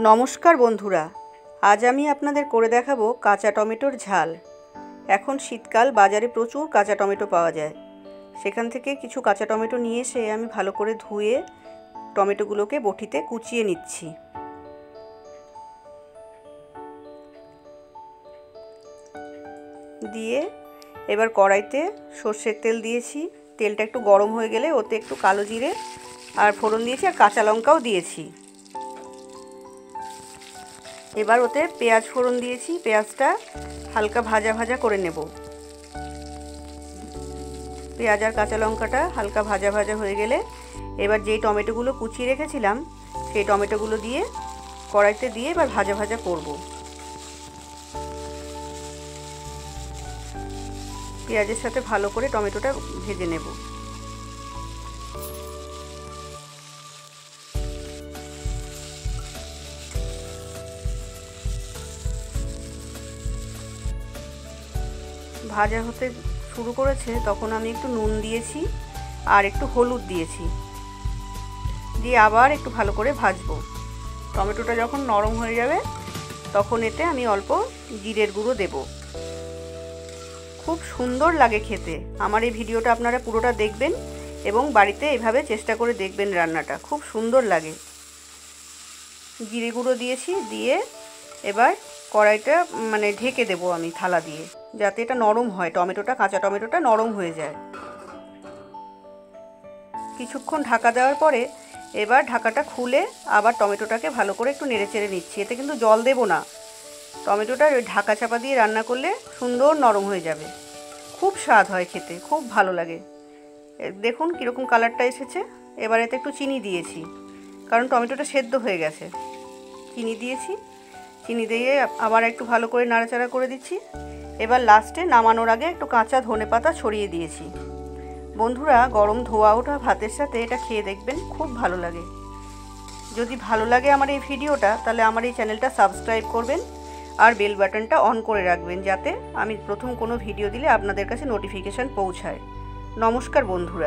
নমস্কার বন্ধুরা, আজ আমি আপনাদের করে দেখাবো কাঁচা টমেটোর ঝাল। এখন শীতকাল, বাজারে প্রচুর কাঁচা টমেটো পাওয়া যায়। সেখান থেকে কিছু কাঁচা টমেটো নিয়ে এসে আমি ভালো করে ধুয়ে টমেটোগুলোকে বটিতে কুচিয়ে নিচ্ছি। দিয়ে এবার কড়াইতে সর্ষের তেল দিয়েছি। তেলটা একটু গরম হয়ে গেলে ওতে একটু কালো জিরে আর ফোড়ন দিয়েছি, আর কাঁচা লঙ্কাও দিয়েছি। এবার ওতে পেঁয়াজ ফোড়ন দিয়েছি। পেঁয়াজটা হালকা ভাজা ভাজা করে নেব। পেঁয়াজ আর কাঁচা লঙ্কাটা হালকা ভাজা ভাজা হয়ে গেলে এবার যেই টমেটোগুলো কুচিয়ে রেখেছিলাম সেই টমেটোগুলো দিয়ে কড়াইতে দিয়ে এবার ভাজা ভাজা করব। পেঁয়াজের সাথে ভালো করে টমেটোটা ভেজে নেব। ভাজা হতে শুরু করেছে তখন আমি একটু নুন দিয়েছি আর একটু হলুদ দিয়েছি, দিয়ে আবার একটু ভালো করে ভাজবো। টমেটোটা যখন নরম হয়ে যাবে তখন এতে আমি অল্প জিরের গুঁড়ো দেব। খুব সুন্দর লাগে খেতে। আমার এই ভিডিওটা আপনারা পুরোটা দেখবেন এবং বাড়িতে এভাবে চেষ্টা করে দেখবেন রান্নাটা, খুব সুন্দর লাগে। জিরে গুঁড়ো দিয়েছি, দিয়ে এবার কড়াইটা ঢেকে দেবো আমি থালা দিয়ে, যাতে এটা নরম হয়, টমেটোটা কাঁচা টমেটোটা নরম হয়ে যায়। কিছুক্ষণ ঢাকা দেওয়ার পরে এবার ঢাকাটা খুলে আবার টমেটোটাকে ভালো করে একটু নেড়েচেড়ে নিচ্ছি। এতে কিন্তু জল দেব না। টমেটোটা ওই ঢাকা চাপা দিয়ে রান্না করলে সুন্দর নরম হয়ে যাবে। খুব স্বাদ হয় খেতে, খুব ভালো লাগে। দেখুন কীরকম কালারটা এসেছে। এবার এতে একটু চিনি দিয়েছি, কারণ টমেটোটা সেদ্ধ হয়ে গেছে। চিনি দিয়েছি, চিনি দিয়ে আবার একটু ভালো করে নাড়াচাড়া করে দিচ্ছি। এবার লাস্টে নামানোর আগে একটু কাঁচা ধনেপাতা ছড়িয়ে দিয়েছি। বন্ধুরা, গরম ধোয়া ওঠা ভাতের সাথে এটা খেয়ে দেখবেন, খুব ভালো লাগে। যদি ভালো লাগে আমার এই ভিডিওটা, তাহলে আমার এই চ্যানেলটা সাবস্ক্রাইব করবেন আর বেল বাটনটা অন করে রাখবেন, যাতে আমি প্রথম কোনো ভিডিও দিলে আপনাদের কাছে নোটিফিকেশান পৌঁছায়। নমস্কার বন্ধুরা।